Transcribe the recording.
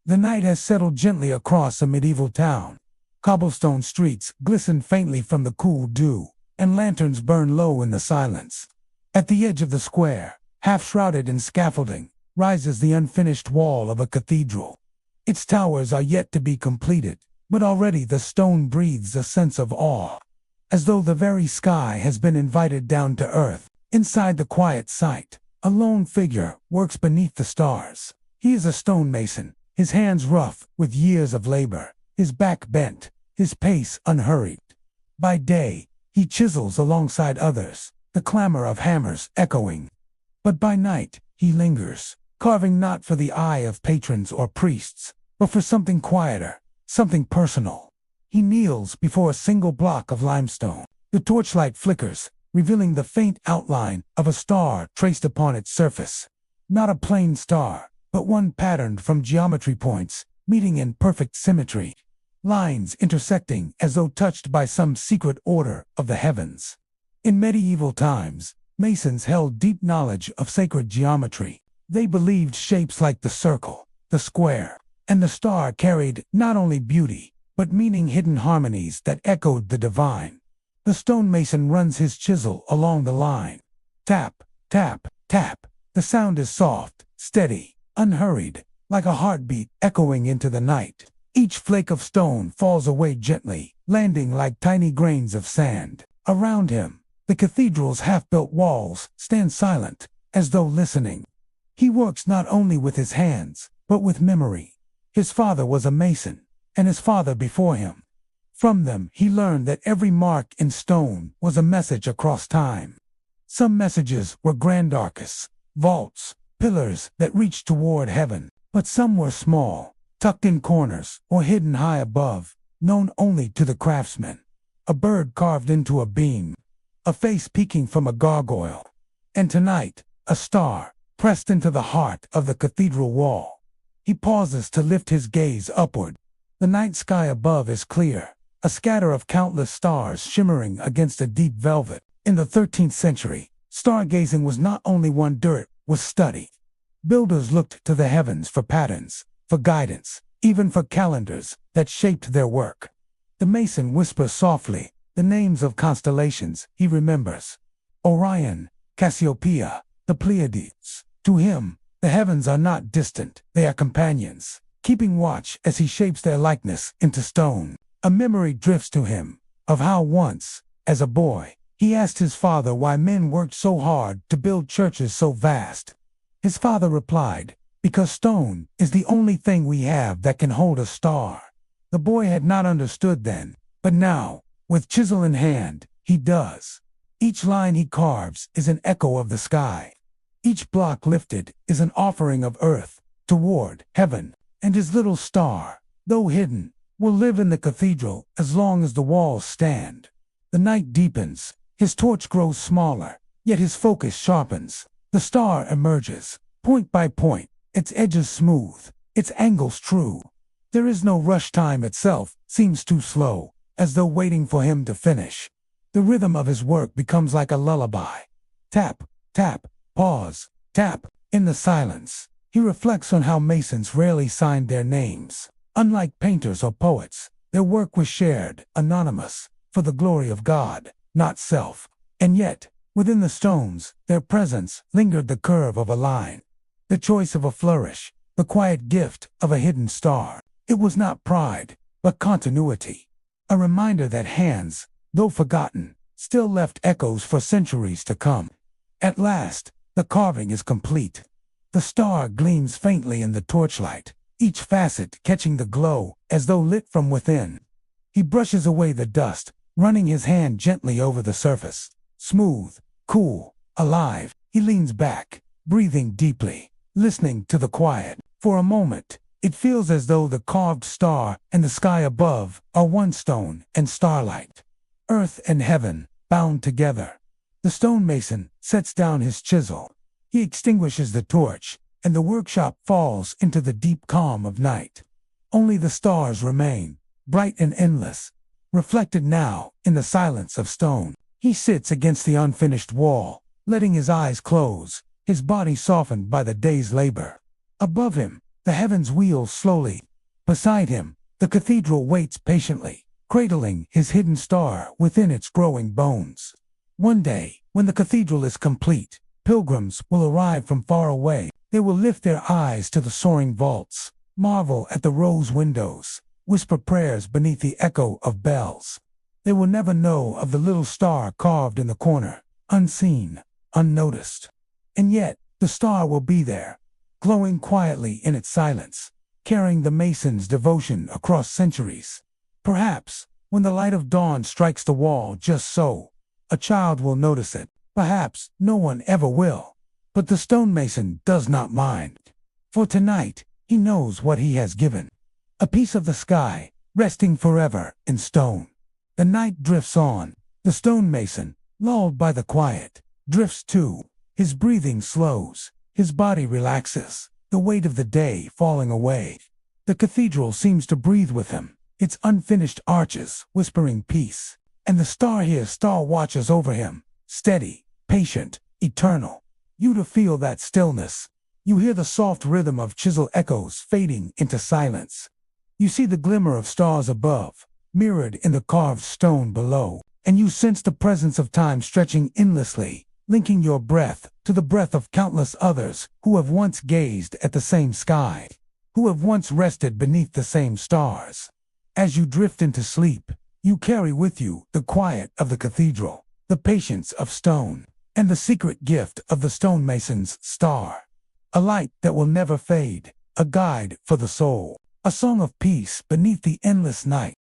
The night has settled gently across a medieval town. Cobblestone streets glisten faintly from the cool dew, and lanterns burn low in the silence. At the edge of the square, half shrouded in scaffolding, rises the unfinished wall of a cathedral. Its towers are yet to be completed, but already the stone breathes a sense of awe, as though the very sky has been invited down to earth. Inside the quiet site, a lone figure works beneath the stars. He is a stonemason, his hands rough with years of labor, his back bent, his pace unhurried. By day, he chisels alongside others, the clamor of hammers echoing. But by night, he lingers, carving not for the eye of patrons or priests, but for something quieter, something personal. He kneels before a single block of limestone. The torchlight flickers, revealing the faint outline of a star traced upon its surface. Not a plain star, but one patterned from geometry points, meeting in perfect symmetry. Lines intersecting as though touched by some secret order of the heavens. In medieval times, Masons held deep knowledge of sacred geometry. They believed shapes like the circle, the square, and the star carried not only beauty, but meaning, hidden harmonies that echoed the divine. The stonemason runs his chisel along the line. Tap, tap, tap. The sound is soft, steady, unhurried, like a heartbeat echoing into the night. Each flake of stone falls away gently, landing like tiny grains of sand. Around him, the cathedral's half-built walls stand silent, as though listening. He works not only with his hands, but with memory. His father was a mason, and his father before him. From them, he learned that every mark in stone was a message across time. Some messages were grand arches, vaults, pillars that reached toward heaven, but some were small, tucked in corners or hidden high above, known only to the craftsman. A bird carved into a beam, a face peeking from a gargoyle, and tonight, a star pressed into the heart of the cathedral wall. He pauses to lift his gaze upward. The night sky above is clear, a scatter of countless stars shimmering against a deep velvet. In the 13th century, stargazing was not only wonder, it was study. Builders looked to the heavens for patterns, for guidance, even for calendars that shaped their work. The mason whispers softly the names of constellations he remembers. Orion, Cassiopeia, the Pleiades. To him, the heavens are not distant, they are companions, keeping watch as he shapes their likeness into stone. A memory drifts to him of how once, as a boy, he asked his father why men worked so hard to build churches so vast. His father replied, "Because stone is the only thing we have that can hold a star." The boy had not understood then, but now, with chisel in hand, he does. Each line he carves is an echo of the sky. Each block lifted is an offering of earth toward heaven, and his little star, though hidden, will live in the cathedral as long as the walls stand. The night deepens, his torch grows smaller, yet his focus sharpens. The star emerges, point by point, its edges smooth, its angles true. There is no rush, time itself seems too slow, as though waiting for him to finish. The rhythm of his work becomes like a lullaby. Tap, tap, pause, tap. In the silence, he reflects on how masons rarely signed their names. Unlike painters or poets, their work was shared, anonymous, for the glory of God, not self. And yet, within the stones, their presence lingered, the curve of a line, the choice of a flourish, the quiet gift of a hidden star. It was not pride, but continuity. A reminder that hands, though forgotten, still left echoes for centuries to come. At last, the carving is complete. The star gleams faintly in the torchlight, each facet catching the glow as though lit from within. He brushes away the dust, running his hand gently over the surface. Smooth, cool, alive, he leans back, breathing deeply, listening to the quiet. For a moment, it feels as though the carved star and the sky above are one stone and starlight. Earth and heaven, bound together. The stonemason sets down his chisel. He extinguishes the torch, and the workshop falls into the deep calm of night. Only the stars remain, bright and endless, reflected now in the silence of stone. He sits against the unfinished wall, letting his eyes close, his body softened by the day's labor. Above him, The heavens wheel slowly. Beside him, the cathedral waits patiently, cradling his hidden star within its growing bones. One day, when the cathedral is complete, pilgrims will arrive from far away. They will lift their eyes to the soaring vaults, marvel at the rose windows, whisper prayers beneath the echo of bells. They will never know of the little star carved in the corner, unseen, unnoticed. And yet, the star will be there, glowing quietly in its silence, carrying the Mason's devotion across centuries. Perhaps, when the light of dawn strikes the wall just so, a child will notice it. Perhaps no one ever will. But the stonemason does not mind. For tonight, he knows what he has given. A piece of the sky, resting forever in stone. The night drifts on. The stonemason, lulled by the quiet, drifts too. His breathing slows. His body relaxes, the weight of the day falling away. The cathedral seems to breathe with him, its unfinished arches whispering peace. And the star here watches over him, steady, patient, eternal. You to feel that stillness. You hear the soft rhythm of chisel echoes fading into silence. You see the glimmer of stars above, mirrored in the carved stone below. And you sense the presence of time stretching endlessly, linking your breath to the breath of countless others who have once gazed at the same sky, who have once rested beneath the same stars. As you drift into sleep, you carry with you the quiet of the cathedral, the patience of stone, and the secret gift of the stonemason's star. A light that will never fade, a guide for the soul, a song of peace beneath the endless night.